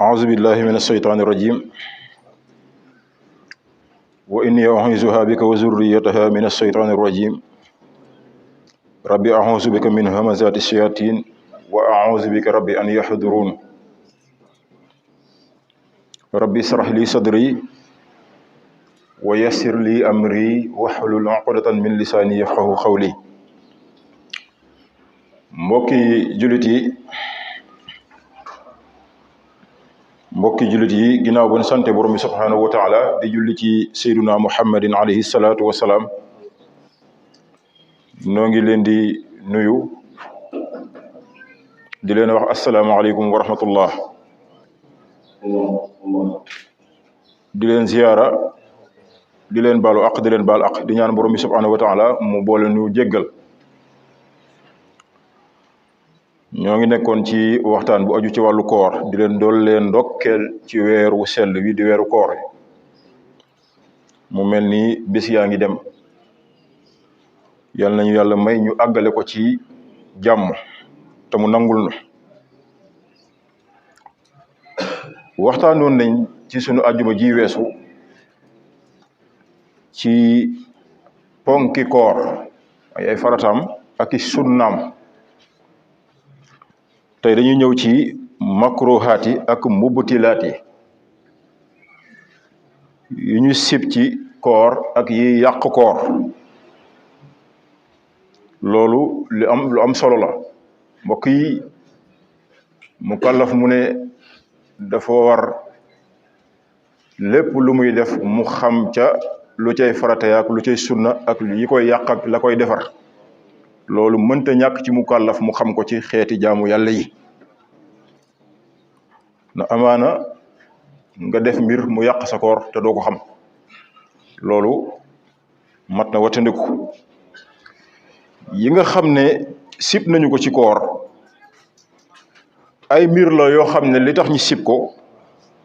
أعوذ بالله من الشيطان الرجيم وإني أعوذها بك وذريتها من الشيطان الرجيم ربي أعوذ بك من همزات الشياطين وأعوذ بك ربي أن يحضرون ربي اشرح لي صدري ويسر لي أمري واحلل عقدة من لساني يفقهوا قولي mbokki julit yi ginnaaw bu ñu sante borom bi subhanahu wa taala di julli ci sayyiduna muhammadin alayhi salatu wasalaam noo ngi leen di nuyu di leen wax asalaamaaleykum wa rahmatullah di leen ziyaara di leen baalu aq di leen baal aq di ñaan borom bi subhanahu wa taala mu boole ñu jéggal ñoo ngi nekkoon ci waxtaan bu aju ci wàllu koor di leen dool leen ndokkeel ci weeru sell wi di weeru koor mu mel ni bés yaa ngi dem yal nañu yàlla may ñu àggale ko ci jàmm te mu nangul na waxtaanoon nañ ci sunu àjjuma ji weesu ci ponki koor ay farataam ak i sunnaam tey dañuy ñëw ci makruhaat yi ak mubtilaat yi yu ñu sib ci koor ak yi yàq koor loolu lu am solo la mbokk yi mukallaf mu ne dafa war lépp lu muy def mu xam ca lu cay farata ak lu cay sunna ak yi koy yàq ak la koy defar loolu mënta ñàkk ci mukallaf mu xam ko ci xeeti jaamu yàlla yi na amaana nga def mbir mu yàq sa koor te doo ko xam loolu mat na watandiku yi nga xam ne sib nañu ko ci koor ay mbir la yoo xam ne li tax ñu sib ko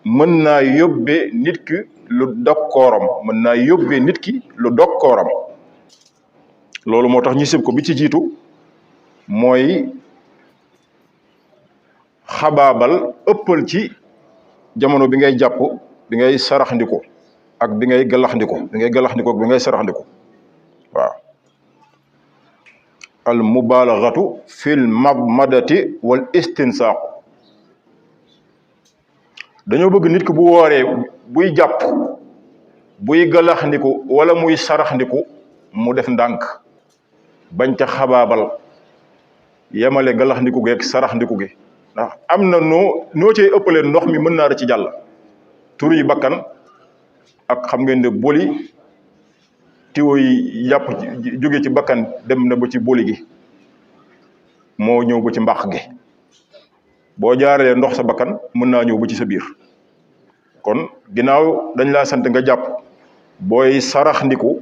mën naa yóbbee nit ki lu dog kooram mën naa yóbbee nit ki lu dog kooram loolu moo tax ñu sib ko bi ci jiitu mooy xabaabal ëppal ci jamono bi ngay jàpp bi ngay saraxndiko ak bi ngay galaxndiko ak bi ngay saraxndiko waaw al mubalaghatu fil madmadati wal istinsaaq dañoo bëgg nit ki bu wooree buy jàpp buy galaxndiko wala muy saraxndiko mu def ndànk bañ ca xabaabal yemale galaxndiku gi ak saraxndiku gi ndax am na noo cay ëppalee ndox mi mën naa da ci jàll tur yi bakkan ak xam ngeen ne boli tiwo yi yàpp jóge ci bakkan dem na ba ci boli gi moo ñëw ba ci mbàq gi boo jaaralee ndox sa bakkan mën naa ñëw ba ci sa biir kon ginnaaw dañ laa sant nga jàpp booy saraxndiku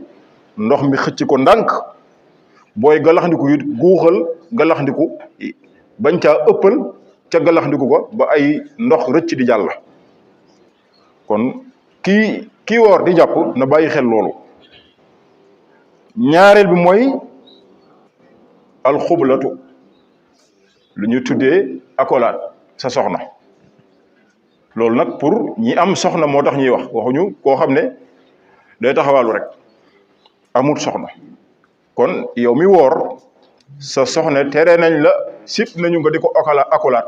ndox mi xëcc ko ndànk booy galaxndiku it guuxal galaxndiku bañ caa ëppal ca galaxndiku ko ba ay ndox rëcc di jàll kon kii woor di jàpp na bàyyi xel loolu ñaareel bi mooy alxublatu lu ñu tuddee accolade sa soxna loolu nag pour ñi am soxna moo tax ñuy wax waxuñu koo xam ne day taxawaalu rek amul soxna kon yow mi woor sa soxna tere nañ la sib nañu nga di ko accolade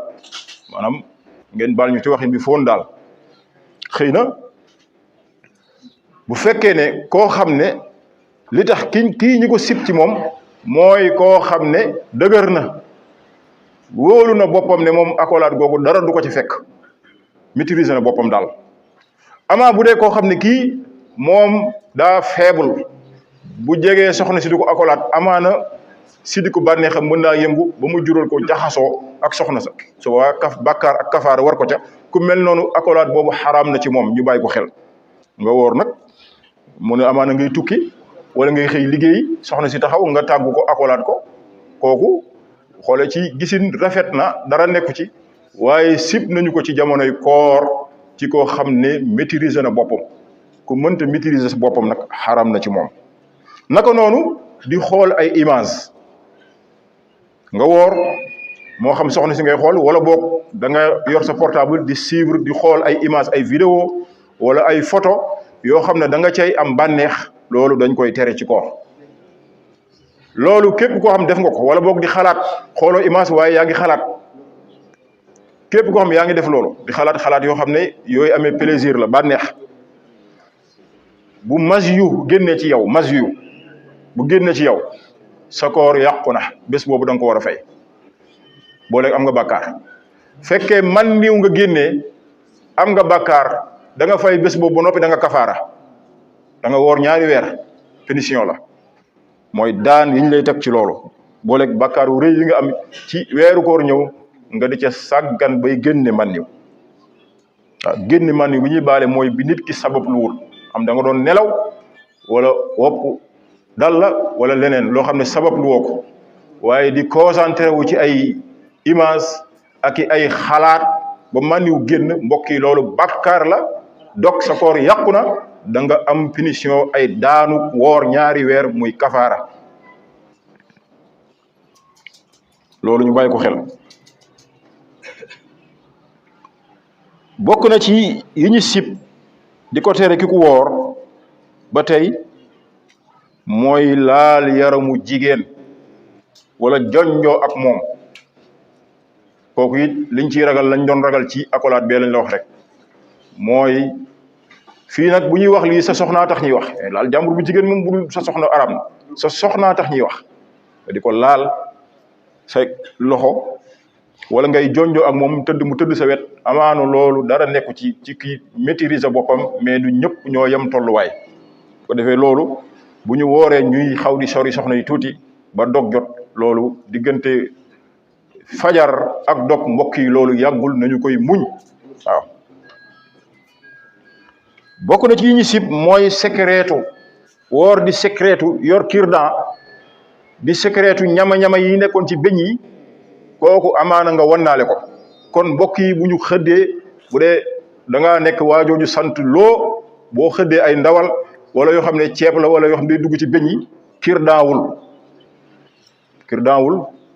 maanaam ngeen baal ñu ci waxin bi foon daal xëy na bu fekkee ne koo xam ne li tax kii ñi ko sib ci moom mooy koo xam ne dëgër na wóolu na boppam ne moom accolade googu dara du ko ci fekk maîtriser na boppam daal amaa bu dee koo xam ne kii moom daa faible bu jegee soxna si di ko accolade amaana si di ko bànneexam mën naa yëngu ba mu jural ko jaxasoo ak soxna sa su waa bàkkaar ak kafaara war ko ca ku mel noonu accolade boobu xaraam na ci moom ñu bàyyi ko xel nga woor nag mu ne amaana ngay tukki wala ngay xëy liggéey soxna si taxaw nga tàggu ko accolade ko kooku xoole ci gisin rafet na dara nekku ci waaye sib nañu ko ci jamonoy koor ci koo xam ne maîtriser na boppam ku mënta maîtriser sa boppam nag xaraam na ci moom naka noonu di xool ay image nga woor moo xam soxna si ngay xool wala boog da nga yor sa portable di suivre di xool ay image ay vidéo wala ay photo yoo xam ne da nga cay am bànneex loolu dañ koy tere ci koor loolu képp koo xam def nga ko wala boog di xalaat xooloo image waaye yaa ngi xalaat képp koo xam yaa ngi def loolu di xalaat yoo xam ne yooyu amee plaisir la bànneex bu mas yu génnee ci yow mas yu bu génnee ci yow sa koor yàqu na bés boobu da nga ko war a fay boo léegi am nga bàkkaar fekkee man niw nga génnee am nga bàkkaar da nga fay bés boobu ba noppi da nga kafaara da nga woor ñaari weer punition la mooy daan yi ñu lay teg ci loolu boo léegi bàkkaar wu rëy yi nga am ci weeru koor ñëw nga di ca sàggan bay génne man niw waaw génne man niw bi ñuy baale mooy bi nit ki sabab lu wul am da nga doon nelaw wala wopp dal la wala leneen loo xam ne sabab lu woo ko waaye di concentré wu ci ay image ak ay xalaat ba maniw génn mbokk yi loolu bàkkaar la dog sa koor yàqu na da nga am punition ay daanu woor ñaari weer muy kafaara loolu ñu bàyyi ko xel bokk na ci yi ñu sib di ko tere ki ku woor ba tey mooy laal yaramu jigéen wala jonjoo ak moom kooku it liñ ciy ragal lañ doon ragal ci accolade bee lañ la wax rek mooy fii nag bu ñuy wax lii sa soxnaa tax ñuy wax laal jàmbur bu jigéen moom budul sa soxna arab na sa soxnaa tax ñuy wax di ko laal sa loxo wala ngay jonjoo ak moom mu tëdd sa wet amaanu loolu dara nekku ci kii maîtriser boppam mais du ñëpp ñoo yem tolluwaay ko defee loolu bu ñu wooree ñuy xaw di sori soxna yi tuuti ba dog jot loolu diggante fajar ak dog mbokk yi loolu yàggul nañu koy muñ waaw bokk na ci yi ñu sib mooy secretu woor di secretu yor kirdan di secretu ñama-ñama yi nekkoon ci beñ yi kooku amaana nga wannaale ko kon mbokk yi bu ñu xëddee bu dee da ngaa nekk waajooju sant loo boo xëddee ay ndawal wala yoo xam ne ceeb la wala yoo xam ne day dugg ci beñ yi kirdaawul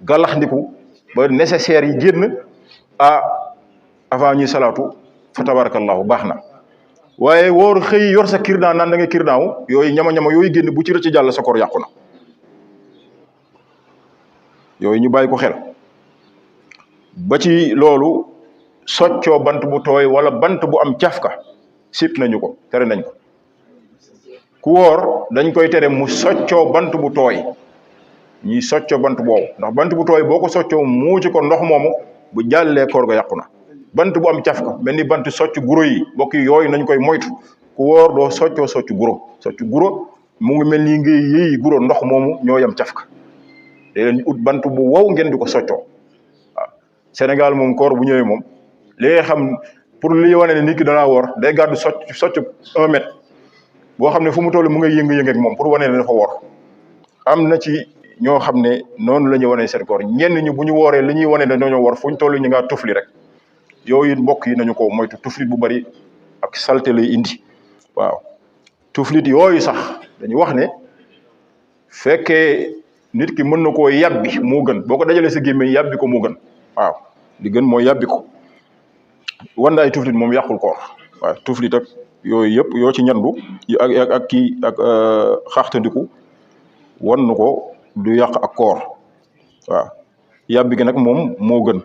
galaxndiku ba nécessaire yi génn avant ñuy salaatu fa tabarakallahu baax na waaye woor xëy yor sa kirdan naan da nga kirdaawu yooyu ñama-ñama yooyu génn bu ci rëcc jàll sa koor yàqu na yooyu ñu bàyyi ko xel ba ci loolu soccoo bant bu tooy wala bant bu am cafka sip nañu ko tere nañ ko ku wóor dañ koy tere mu soccoo bant bu tooy ñuy soccoo bant boobu ndax bant bu tooy boo ko soccoo muuci ko ndox moomu bu jàllee koor ga yàqu na bant bu am cafka mel ni bant socc guro yi mbokk yi yooyu nañ koy moytu ku wóor doo soccoo socc guro mu ngi mel ni ngay yëyi guro ndox moomu ñoo yam cafka day leen ut bant bu wow ngeen di ko soccoo waaw Sénégal moom koor bu ñëwee moom li nga xam pour li wane ne nit ki danaa woor day gàddu socc 1 mètre boo xam ne fu mu toll mu ngay yëngu-yëngu ak moom pour wane ne dafa woor am na ci ñoo xam ne noonu la ñuy wane seen koor ñenn ñi bu ñu wooree li ñuy wane ne dañoo woor fu ñu toll ñu ngaa tufli rek yooyu mbokk yi nañu ko moytu tuflit bu bari ak salte lay indi waaw tuflit yooyu sax dañuy wax ne fekkee nit ki mën na koo yàbbi moo gën boo ko dajalee sa gémmiñ yàbbi ko moo gën waaw li gën mooy yàbbi ko wan ay tuflit moom yàqul koor waaw tuflit ak yooyu yëpp yoo ci ñandu ak kii ak xaaxtandiku wan nu ko du yàq ak koor waaw yàbbi gi nag moom moo gën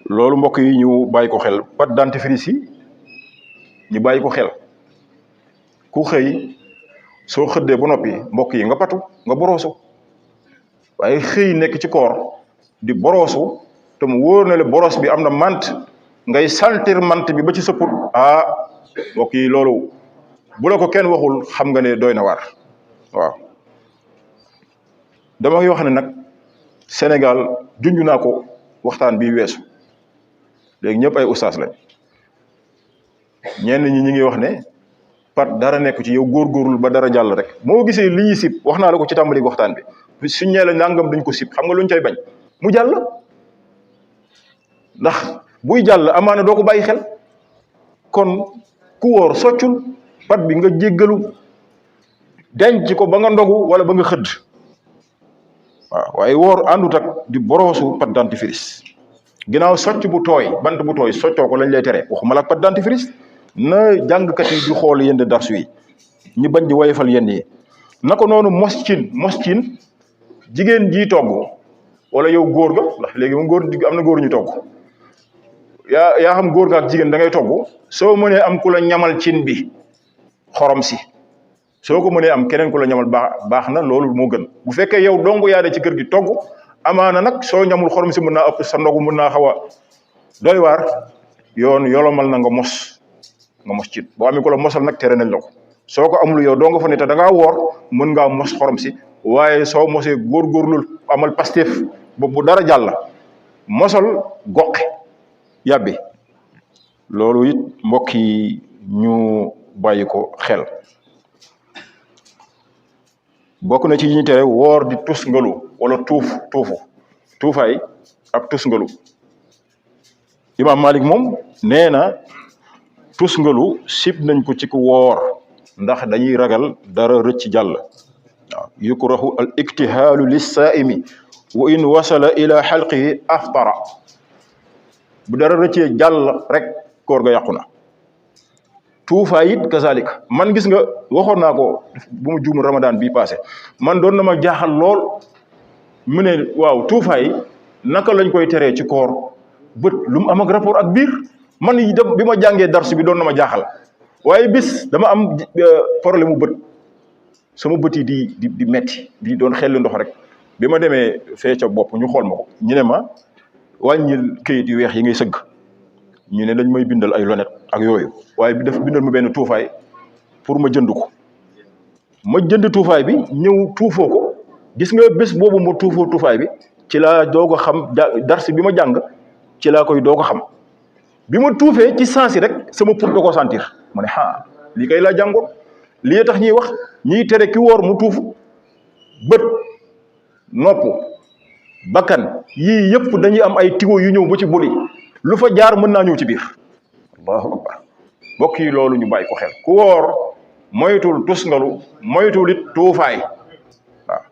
loolu mbokk yi ñu bàyyi ko xel pâte dentifrice yi ñu bàyyi ko xel ku xëy soo xëddee ba noppi mbokk yi nga patu nga boroosu waaye xëy nekk ci koor di boroosu te mu wóor na le boros bi am na mant ngay saltir mant bi ba ci sëpput mbokk yi loolu bu la ko kenn waxul xam nga ne doy na waar waaw dama koy wax ne nag Sénégal junj naa ko waxtaan bi weesu léegi ñëpp ay ustaas lañ ñenn ñi ngi wax ne pat dara nekk ci yow góorgóorlu ba dara jàll rek moo gisee li ñuy sib wax naa la ko ci tàmbali waxtaan bi suñ ñee la nangam duñ ko sib xam nga luñ cay bañ mu jàll ndax buy jàll amaana doo ko bàyyi xel kon ku wóor soccul pat bi nga jéggalu denc ko ba nga ndogu wala ba nga xëdd waaw waaye woor àndut ak di boroosu pâte dentifrice ginnaaw socc bu tooy bant bu tooy soccoo ko lañ lay tere waxuma la ak pâte dentifrice na jàngkat yi di xool yenn darsu yi ñu bañ di woyefal yenn yi naka noonu mos cin jigéen ji togg wala yow góor ga ndax léegi moom góor am na góor ñu togg yaa xam góor ga ak jigéen da ngay togg soo mënee am ku la ñamal cin bi xorom si soo ko mënee am keneen ku la ñamal baax na loolu moo gën bu fekkee yow dong yaa de ci kër gi togg amaana nag soo ñamul xorom si mën naa ëpp sa ndogu mën naa xaw a doy waar yolomal na nga mos cin boo amee ko la mosal nag tere nañ la ko soo ko amul yow doo nga fa ne te da ngaa woor mën ngaa mos xorom si waaye soo mosee góorgóorlul amal pastef bu dara jàll mosal goqe yàbbi loolu it mbokk yi ñu bàyyi ko xel bokk na ci yi ñu tere woor di tusngalu wala tuufaay ak tusngalu Imam Malik moom nee na tusngalu sib nañ ko ci ku woor ndax dañuy ragal dara rëcc jàll waaw yukrahu al iktihaalu lissaa'imi wa in wasala ila xalqihi aftara bu dara rëccee jàll rek koor ga yàqu na tuufaay it kazalika man gis nga waxoon naa ko bu mu juumul ramadan bii passé man doon na ma jaaxal lool mu ne waaw tuufaay naka lañ koy teree ci koor bët lu mu am ak rapport ak biir man yi dem bi ma jàngee darsu bi doon na ma jaaxal waaye bis dama am problème mu bët sama bët yi di metti di doon xelli ndox rek bi ma demee fee ca bopp ñu xool ma ko ñu ne ma wàññil këyit yu weex yi ngay sëgg ñu ne dañ may bindal ay lonet ak yooyu waaye bi def bindal ma benn tuufaay pour ma jënd ko ma jënd tuufaay bi ñëw tuufoo ko gis nga bés boobu ma tuufoo tuufaay bi ci laa doog a xam darsi bi ma jàng ci laa koy doog a xam bi ma tuufee ci sensi rek sama put da ko sentir ma ne lii kay laa jàngoon lii tax ñuy wax ñiy tere ki woor mu tuufu bët nopp bakkan yii yëpp dañuy am ay tigo yu ñëw ba ci boli lu fa jaar mën naa ñëw ci biir allahu akbar mbokk yi loolu ñu bàyyi ko xel ku woor moytul tusngalu moytul it tuufaay waaw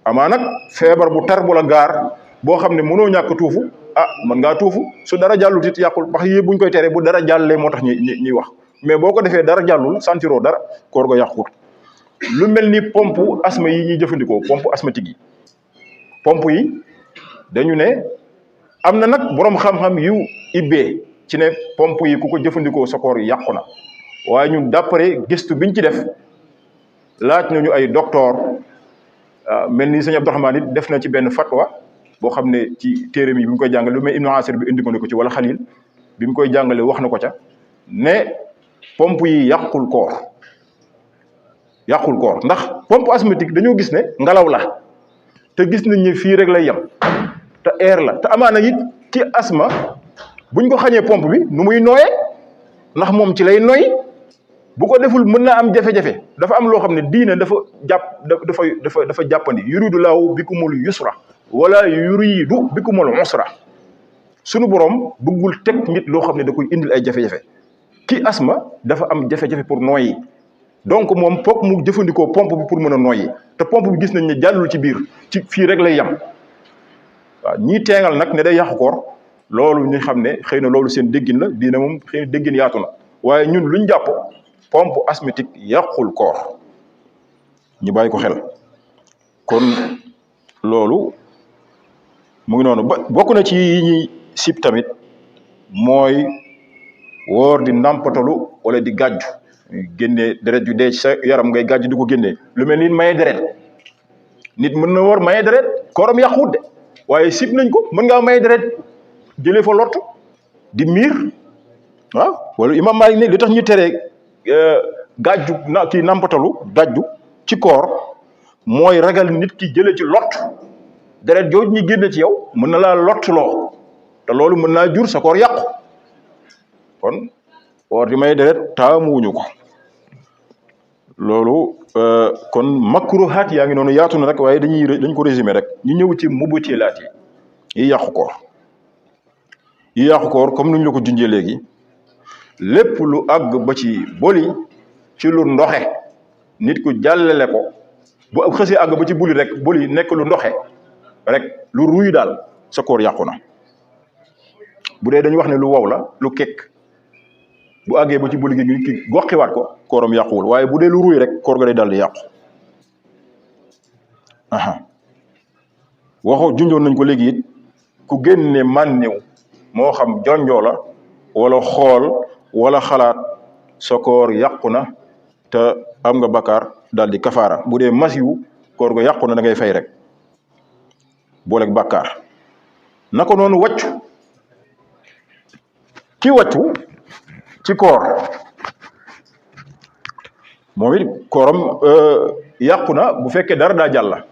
amaa nag feebar bu tar bu la gaar boo xam ne mënoo ñàkk tuufu mën ngaa tuufu su dara jàllut it yàqul wax yi buñ koy teree bu dara jàllee moo tax ñuy wax mais boo ko defee dara jàllul sentiroo dara koor ga yàqut lu mel ni pompe asthme yi ñuy jëfandikoo pompe asthmatique yi pompe yi dañu ne am na nag boroom xam-xam yu ibbee ci ne pompe yi ku ko jëfandikoo sa koor yi yàqu na waaye ñun d'après gëstu biñ ci def laaj nañu ay docteur mel ni sëñ Abdourahmane it def na ci benn fatwa boo xam ne ci téere mi bi mu koy jàngale lu mel Ibnu Asir bi indi ko ci wala Xalil bi mu koy jàngale wax na ko ca ne pompe yi yàqul koor ndax pompe asthmatique dañoo gis ne ngelaw la te gis nañ ne fii rek lay yem te air la te amaana it ci asma buñ ko xañee pompe bi nu muy nooyee ndax moom ci lay noy bu ko deful mën naa am jafe-jafe dafa am loo xam ne diine dafa jàppandi yuridu laahu bikumul yusra wala yuridu bikumul usra sunu borom bëggul teg nit loo xam ne da koy indil ay jafe-jafe ki asma dafa am jafe-jafe pour noyyi donc moom foog mu jëfandikoo pompe bi pour mën a noyyi te pompe bi gis nañ ne jàllul ci biir ci fii rek lay yem waaw ñii teengal nag ne day yàqu koor loolu ñu xam ne xëy na loolu seen déggin la diine moom xëy na déggin yaatu na waaye ñun luñ jàpp pompe asthmatique yàqul koor ñu bàyyi ko xel kon loolu mu ngi noonu bokk na ci yi ñuy sib tamit mooy woor di nàmpatalu wala di gàjju génnee deret yu dee ci sa yaram ngay gàjju di ko génnee lu mel ni maye deret nit mën na woor maye deret kooram yàquwut de waaye sib nañ ko mën ngaa maye deret jëlee fa lott di miir waaw wala imam Maalik ne li tax ñu teree gàjju kii nàmpatalu gàjju ci koor mooy ragal nit ki jëlee ci lott deret jooju ñu génne ci yow mën na laa lott loo te loolu mën naa jur sa koor yàqu kon woor di may deret taamuwuñu ko loolu kon makruhaat yaa ngi noonu yaatu na rek waaye dañ ko résumé rek ñu ñëw ci mubtilaat yi yàqu koor yi yàqu koor comme nuñ la ko junjee léegi lépp lu àgg ba ci boli ci lu ndoxe nit ku jàllale ko bu xësee àgg ba ci boli rek boli nekk lu ndoxe rek lu ruy daal sa koor yàqu na bu dee dañu wax ne lu wow la lu kekk bu àggee ba ci buli gi ki goxiwaat ko kooram yàquwul waaye bu dee lu ruy rek koor ga day daal di yàqu waxo junjoon nañ ko léegi it ku génne mànniw moo xam jonjoo la wala xool wala xalaat sa koor yàqu na te am nga bakkaar daal di kafaara bu dee masiwu koor ga yàqu na da ngay fay rek booleeg bakkaar naka noonu wàccu ki wàccu ci koor moom it kooram yàqu na bu fekkee dara daa jàll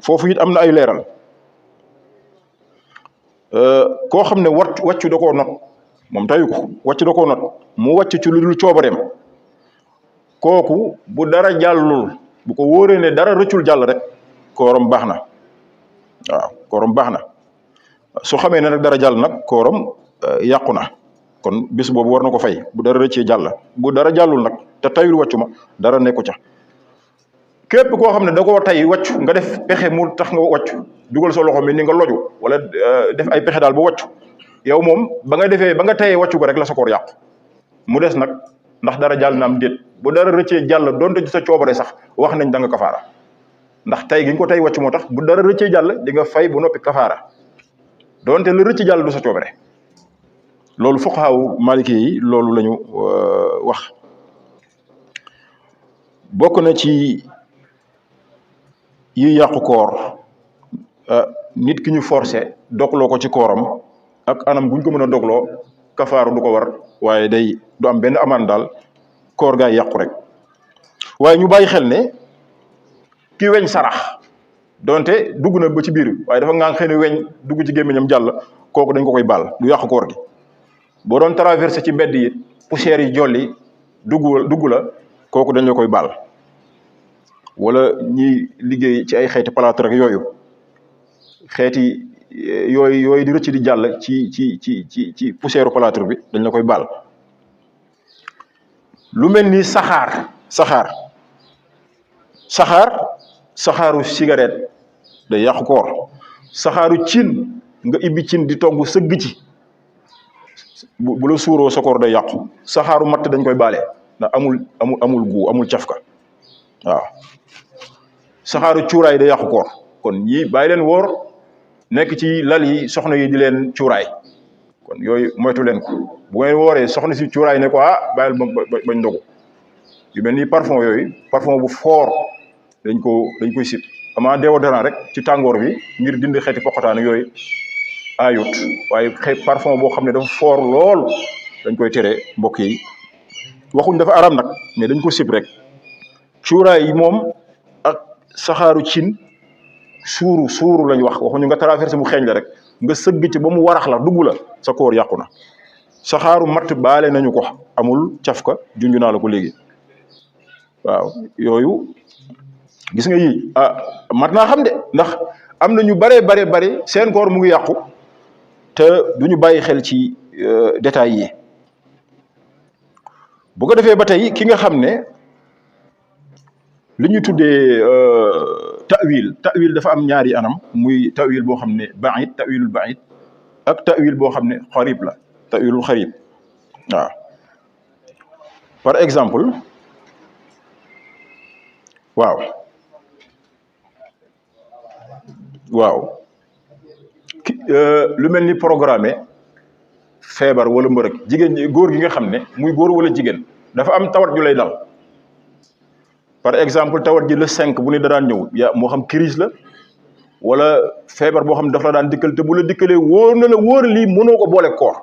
foofu it am na ay leeral koo xam ne wàccu da koo not moom tayu ko wàccu da koo not mu wàcc ci lu dul coobareem kooku bu dara jàllul bu ko wóoree ne dara rëccul jàll rek kooram baax na waaw kooram baax na su xamee ne nag dara jàll nag kooram yàqu na kon bis boobu war na ko fay bu dara rëccee jàll bu dara jàllul nag te tayul wàccu ma dara nekku ca képp koo xam ne da koo tay wàccu nga def pexe mu tax nga wàccu dugal sa loxo mi ni nga loju wala def ay pexe daal ba wàccu yow moom ba nga tayee wàccu ko rek la sa koor yàqu mu des nag ndax dara jàll na am déet bu dara rëccee jàll donte ci sa coobare sax wax nañ da nga kafaara ndax tay gi nga ko tay wàccu moo tax bu dara rëccee jàll di nga fay bu noppi kafaara donte la rëcc jàll du sa coobare loolu fuqahaawu maliki yi loolu lañu wax bokk na ci yi yàqu koor nit ki ñu forcé dogloo ko ci kooram ak anam guñ ko mën a dogloo kafaaru du ko war waaye day du am benn amaan daal koor gaay yàqu rek waaye ñu bàyyi xel ne ki weñ sarax donte dugg na ba ci biir waaye dafa ngaa xëy ne weñ dugg ci gémmiñam jàll kooku dañ ko koy baal du yàqu koor gi boo doon traversé ci mbedd yi poussière yi jolli dugg la kooku dañ la koy baal wala ñi liggéey ci ay xeeti plâtre rek yooyu xeeti yooyu di rëcc di jàll ci poussière plâtre bi dañ la koy baal lu mel ni saxaaru cigarette day yàqu koor saxaaru cin nga ibbi cin di togg sëgg ci bu la suuroo sa koor day yàqu saxaaru matt dañ koy baale ndax amul gu amul cafka waaw saxaaru cuuraay day yàqu koor kon ñi bàyyi leen woor nekk ci lal yi soxna yi di leen cuuraay kon yooyu moytu leen ko bu ngeen wooree soxna si cuuraay ne ko bàyyil bañ ndogu yu mel ni parfum yooyu parfum bu fort dañ koy sib ama déodorant rek ci tàngoor bi ngir dindi xeeti poqataan yooyu ayut waaye parfum boo xam ne dafa fort lool dañ koy tere mbokk yi waxuñ dafa aram nag mais dañ ko sib rek cuuraay yi moom ak saxaaru cin suuru lañ wax waxuñu nga traversé mu xeeñ la rek nga sëgg ci ba mu warax la dugg la sa koor yàqu na saxaaru matt baale nañu ko amul cafka junju naa la ko léegi waaw yooyu gis nga yii mat naa xam de ndax am na ñu bare seen koor mu ngi yàqu te duñu bàyyi xel ci détails yi bu ko defee ba tey ki nga xam ne li ñu tuddee ta'wil dafa am ñaari anam muy ta'wil boo xam ne ta'wilul ba'id ak ta'wil boo xam ne xarib la ta'wilul xarib waaw par exemple waaw lu mel ni programme feebar wala mbërëg jigéen góor gi nga xam ne muy góor wala jigéen dafa am tawat ju lay dal par exemple tawat ji le 5 bu ne da daan ñëw moo xam crise la wala feebar boo xam ne dafa la daan dikkal te bu la dikkalee wóor na la wóor lii mënoo ko boole koor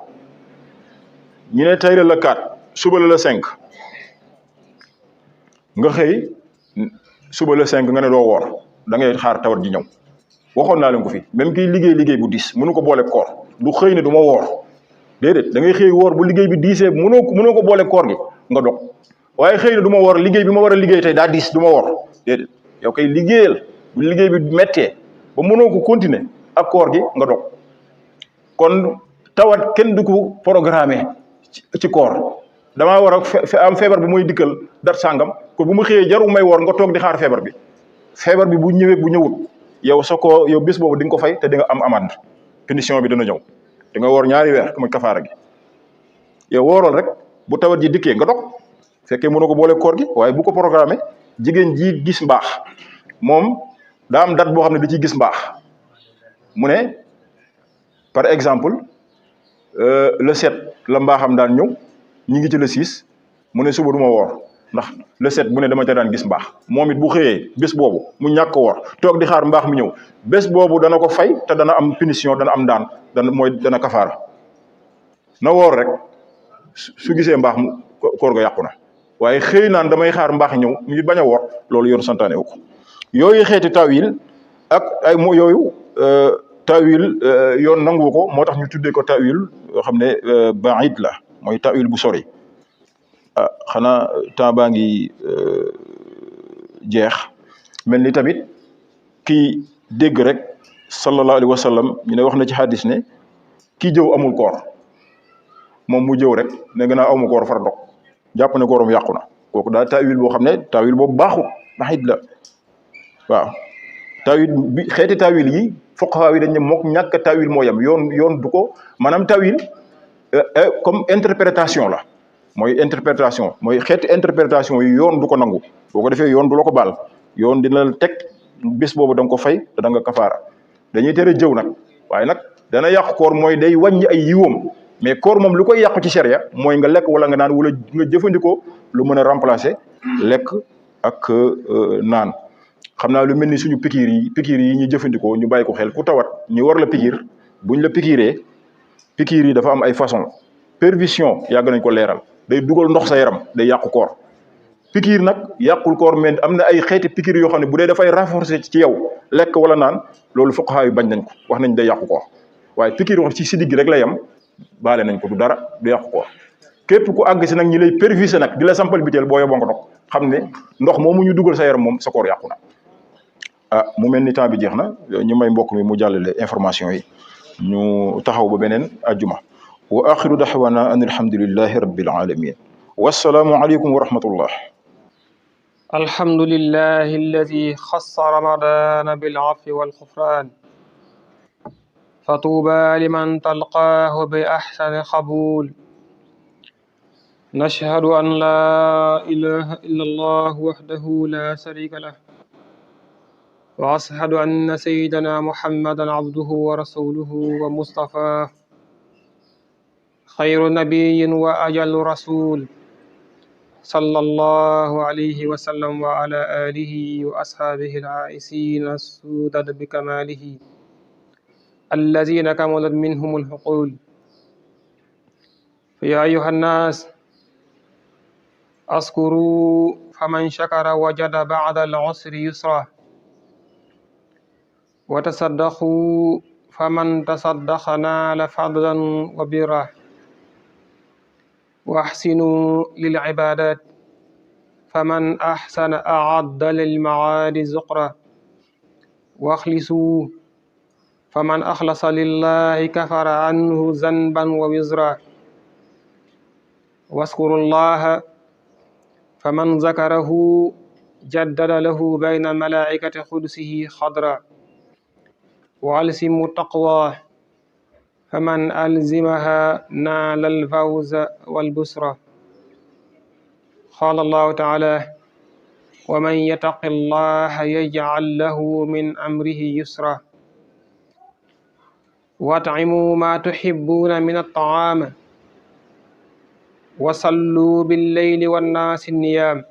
ñu ne tey la le 4 suba la le 5 nga xëy suba le 5 nga ne doo woor da ngay xaar tawat ji ñëw waxoon naa leen ko fi même kiy liggéey bu diis mënu ko boole koor du xëy ne du ma woor déedéet da ngay xëy woor bu liggéey bi diisee mënoo ko boole koor gi nga dog waaye xëy na du ma woor liggéey bi ma war a liggéey tey daa diis du ma woor déedéet yow kay liggéeyal bu liggéey bi méttee ba mënoo ko continuer ak koor gi nga dog kon tawat kenn du ko programmer ci koor damaa war a am feebar bi mooy dikkal dat sàngam kon bu ma xëyee jaru may woor nga toog di xaar feebar bi bu ñëwee bu ñëwut yow yow bés boobu di nga ko fay te di nga am amande punition bi dana ñëw di nga woor ñaari weer mooy kafaara gi yow woorool rek bu tawat ji dikkee nga dog fekkee mënu ko boole koor gi waaye bu ko programmé jigéen ji gis mbaax moom daa am date boo xam ne da ciy gis mbaax mu ne par exemple le 7 la mbaaxam daan ñëw ñi ngi ci le 6 mu ne suba du ma woor ndax le 7 bu ne dama ca daan gis mbaax moom it bu xëyee bés boobu mu ñàkk woor toog di xaar mbaax mi ñëw bés boobu dana ko fay te dana am punition dana am daan dana kafaara na woor rek su gisee mbaax mu koor ga yàqu na waaye xëy naan damay xaar mbaax ñëw ñu bañ a woor loolu yoon santaane wu ko yooyu xeeti tawil ak ay mo yooyu tawil yoon nangu ko moo tax ñu tuddee ko tawil yoo xam ne baid la mooy tawil bu sori xanaa temps baa ngi jeex mel ni tamit kii dégg rek sallallahu alayhi wa sallam ñu ne wax na ci hadis ne kii jëw amul koor moom mu jëw rek ne gën a amu koor far dog jàpp ne kooram yàqu na kooku daal tawil boo xam ne tawil boobu baaxul baid la waaw tawil bi xeeti tawil yi fuqaha yi dañ ne mook ñàkk tawil moo yam yoon du ko maanaam tawil comme interprétation la mooy interprétation mooy xeeti interprétation yi yoon du ko nangu boo ko defee yoon du la ko baal yoon dina la teg bés boobu da nga ko fay te da nga kafaara dañuy tere jëw nag waaye nag dana yàq koor mooy day wàññi ay yiwam mais koor moom lu koy yàqu ci sharia mooy nga lekk wala nga naan wala nga jëfandikoo lu mën a remplacer lekk ak naan xam naa lu mel ni suñu pikiir yi ñuy jëfandikoo ñu bàyyi ko xel ku tawat ñu war la pikiir buñ la pikiiree pikiir yi dafa am ay façon perfusion yàgg nañ ko leeral day dugal ndox sa yaram day yàqu koor pikiir nag yàqul koor mais am na ay xeeti pikiir yoo xam ne bu dee dafay renforcer ci yow lekk wala naan loolu fuqaha yu bañ nañ ko wax nañ day yàqu koor waaye pikiir wax ci siddig gi rek la yem baale nañ ko du dara du yàqu koor képp ku àgg si nag ñi lay perfuser nag di la sampal biteel boo yoboo nga dog xam ne ndox moomu ñu dugal sa yaram moom sa koor yàqu na mu mel ni temps bi jeex na ñu may mbokk mi mu jàllale information yi ñu taxaw ba beneen ajjuma wa axiru daxwana an alhamdulillahi rabbil alamin wassalaamu aleykum wa rahmatullah alhamdulillahi alladi xassa ramadana bilafwi walxufran fatuuba liman talqaahu bi axsani qabul nashhadu an la ilaha illa allah wahdahu la sharika lah wa ashhadu anna sayyidana muhammadan abduhu wa rasuluhu wa mustafa xayru nabiyyin wa ajallu rasul sallallahu alayhi wa sallam wa ala alihi wa ashabihi al-aisina sudad bi kamalihi allazina kamalat minhum al-uqul ya ayuha nnas askuru faman shakara wajada ba'da al-usri yusra wa tasaddaqu faman tasaddaqa naala fadlan wa birra wa ahsinu lil ibadat faman ahsana a'adda lil maadi zuqra wa axlisu faman axlasa lillahi kafara anhu zanban wa wizra waskuru llaha faman zakarahu jaddada lahu bayna malaikati qudsihi xadra wa alsimu taqwa faman alzimaha naala alfawza walbusra qaala allahu taala wa man yattaqi llaha yaj'al lahu min amrihi yusra wat'imu ma tuhibbuna min at-ta'am wa sallu bil-layli wan-naasi niyaam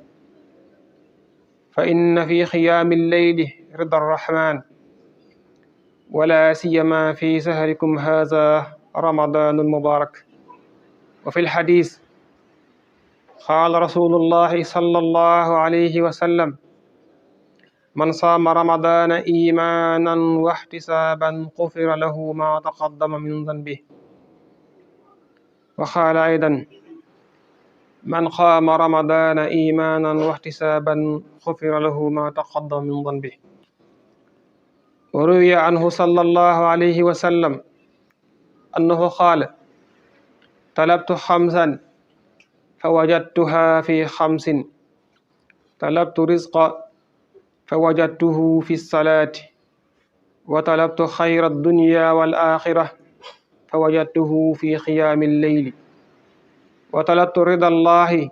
fa inna fi qiyaami al-layli rida ar-rahmaan ولا سيما في شهركم هذا رمضان المبارك وفي الحديث قال رسول الله صلى الله عليه وسلم من صام رمضان إيمانا واحتسابا غفر له ما تقدم من ذنبه وقال أيضا من قام رمضان إيمانا واحتسابا غفر له ما تقدم من ذنبه وروي عنه صلى الله عليه وسلم أنه قال طلبت خمسا فوجدتها في خمس طلبت رزقا فوجدته في الصلاة وطلبت خير الدنيا والآخرة فوجدته في قيام الليل وطلبت رضا الله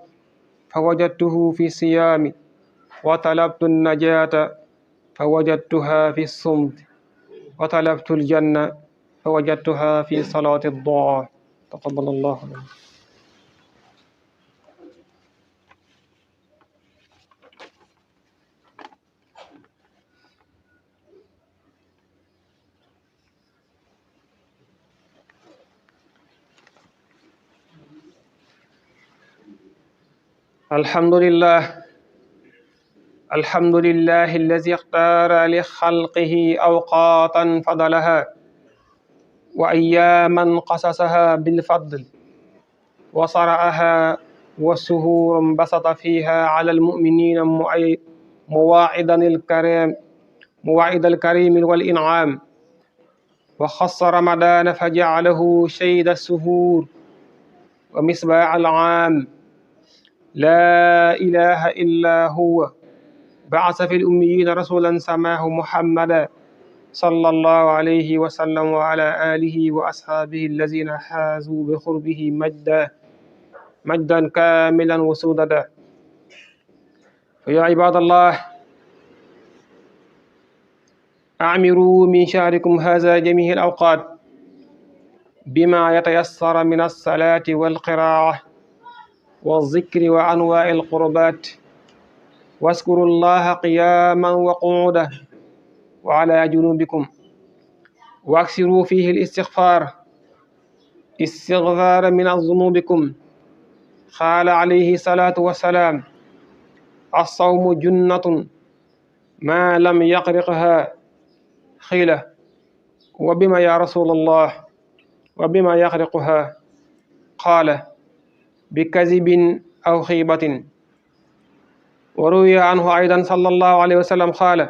فوجدته في الصيام وطلبت النجاة فوجدتها في الصمت وطلبت الجنة فوجدتها في صلاة الضحى تقبل الله منه. الحمد لله الذي اختار لخلقه أوقاتا فضلها وأياما قصصها بالفضل وصرعها والسهور انبسط فيها على المؤمنين مواعد الكريم والإنعام وخص رمضان فجعله شيد السهور ومصباح العام لا إله إلا هو بعث في الأميين رسولا سماه محمدا صلى الله عليه وسلم وعلى آله وأصحابه الذين حازوا بقربه مجدا كاملا وسوددا. فيا عباد الله أعمروا من شهركم هذا جميع الأوقات بما يتيسر من الصلاة والقراءة والذكر وأنواع القربات واذكروا الله قياما وقعودا وعلى جنوبكم واكثروا فيه الاستغفار من ذنوبكم. قال عليه الصلاة والسلام الصوم جنة ما لم يقرقها. قيل وبما يا رسول الله وبما يقرقها؟ قال بكذب أو خيبة. وروي عنه أيضا صلى الله عليه وسلم قال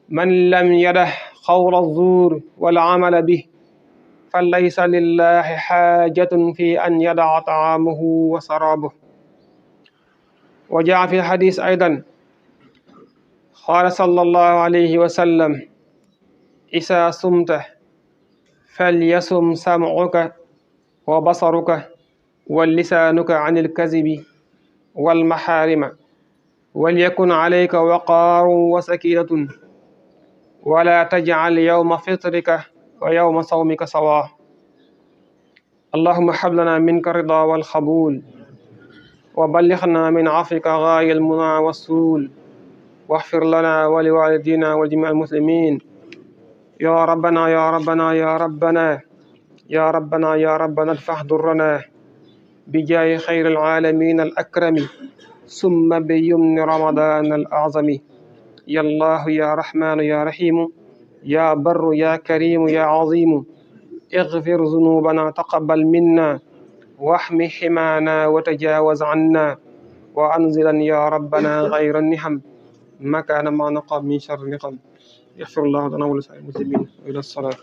من لم يدع قول الزور والعمل به فليس لله حاجة في أن يدع طعامه وشرابه. وجاء في الحديث أيضا قال صلى الله عليه وسلم إذا صمت فليصم سمعك وبصرك ولسانك عن الكذب والمحارم وليكن عليك وقار وسكينة ولا تجعل يوم فطرك ويوم صومك سواء. اللهم هب لنا منك الرضا والقبول وبلغنا من عفوك غاية المنى والسول واغفر لنا ولوالدينا ولجميع المسلمين. يا ربنا يا ربنا يا ربنا يا ربنا يا ربنا ادفع ضرنا بجاه خير العالمين الأكرم ثم بيمن رمضان الأعظم. يا الله يا رحمن يا رحيم يا بر يا كريم يا عظيم اغفر ذنوبنا تقبل منا واحمي حمانا وتجاوز عنا وأنزلا يا ربنا غير النحم مكان ما نقى من شر نقم. يغفر الله لنا ولسائر المسلمين. إلى الصلاة.